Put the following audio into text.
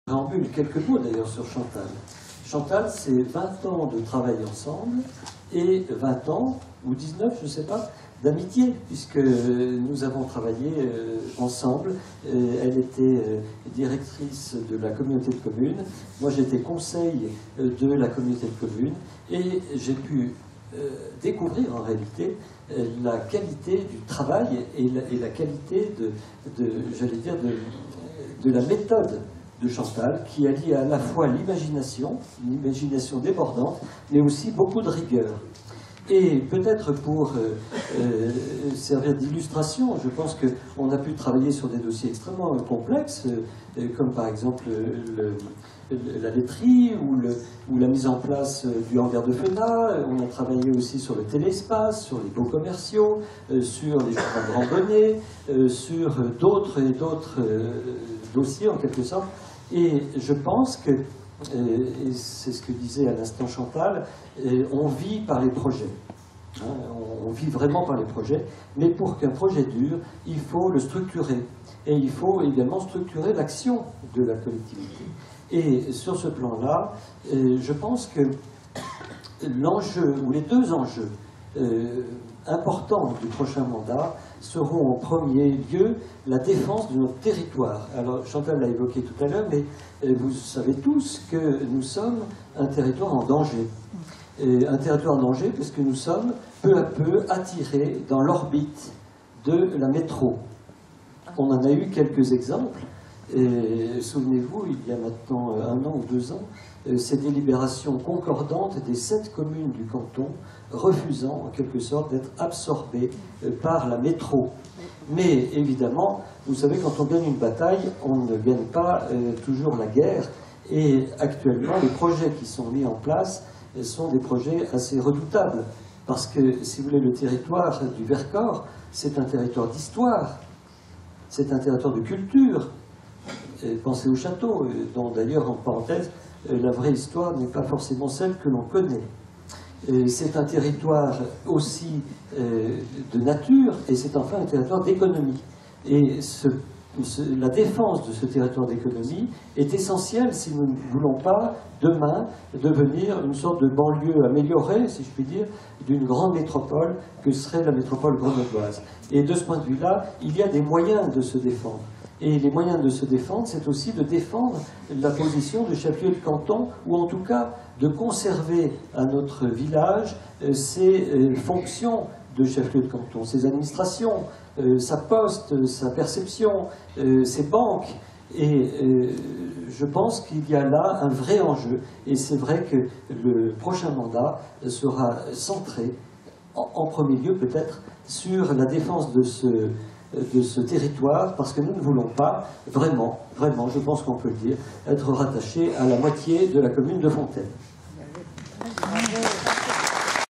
préambule, quelques mots d'ailleurs sur Chantal. Chantal, c'est 20 ans de travail ensemble et 20 ans, ou 19, je ne sais pas, d'amitié, puisque nous avons travaillé ensemble. Elle était directrice de la communauté de communes, moi j'étais conseil de la communauté de communes, et j'ai pu découvrir en réalité la qualité du travail et la qualité j'allais dire, de la méthode de Chantal, qui allie à la fois l'imagination, une imagination débordante, mais aussi beaucoup de rigueur. Et peut-être pour servir d'illustration, je pense qu'on a pu travailler sur des dossiers extrêmement complexes, comme par exemple la laiterie ou la mise en place du hangar de Fena. On a travaillé aussi sur le télespace, sur les beaux commerciaux, sur les chemins de randonnée, sur d'autres et d'autres dossiers en quelque sorte. Et je pense que, et c'est ce que disait à l'instant Chantal, on vit par les projets. On vit vraiment par les projets, mais pour qu'un projet dure, il faut le structurer. Et il faut également structurer l'action de la collectivité. Et sur ce plan-là, je pense que l'enjeu, ou les deux enjeux importants du prochain mandat, seront en premier lieu la défense de notre territoire. Alors Chantal l'a évoqué tout à l'heure, mais vous savez tous que nous sommes un territoire en danger. Un territoire en danger parce que nous sommes peu à peu attirés dans l'orbite de la métro. On en a eu quelques exemples. Souvenez-vous, il y a maintenant 1 an ou 2 ans, ces délibérations concordantes des 7 communes du canton refusant en quelque sorte d'être absorbées par la métro. Mais évidemment, vous savez, quand on gagne une bataille, on ne gagne pas toujours la guerre. Et actuellement, les projets qui sont mis en place sont des projets assez redoutables. Parce que, si vous voulez, le territoire du Vercors, c'est un territoire d'histoire, c'est un territoire de culture. Pensez au château, dont d'ailleurs, en parenthèse, la vraie histoire n'est pas forcément celle que l'on connaît. C'est un territoire aussi de nature, et c'est enfin un territoire d'économie. Et la défense de ce territoire d'économie est essentielle si nous ne voulons pas, demain, devenir une sorte de banlieue améliorée, si je puis dire, d'une grande métropole que serait la métropole grenobloise. Et de ce point de vue-là, il y a des moyens de se défendre. Et les moyens de se défendre, c'est aussi de défendre la position de chef-lieu de canton, ou en tout cas de conserver à notre village ses fonctions de chef-lieu de canton, ses administrations, sa poste, sa perception, ses banques. Et je pense qu'il y a là un vrai enjeu. Et c'est vrai que le prochain mandat sera centré, en premier lieu peut-être, sur la défense de ce territoire, parce que nous ne voulons pas vraiment, je pense qu'on peut le dire, être rattachés à la moitié de la commune de Fontaine.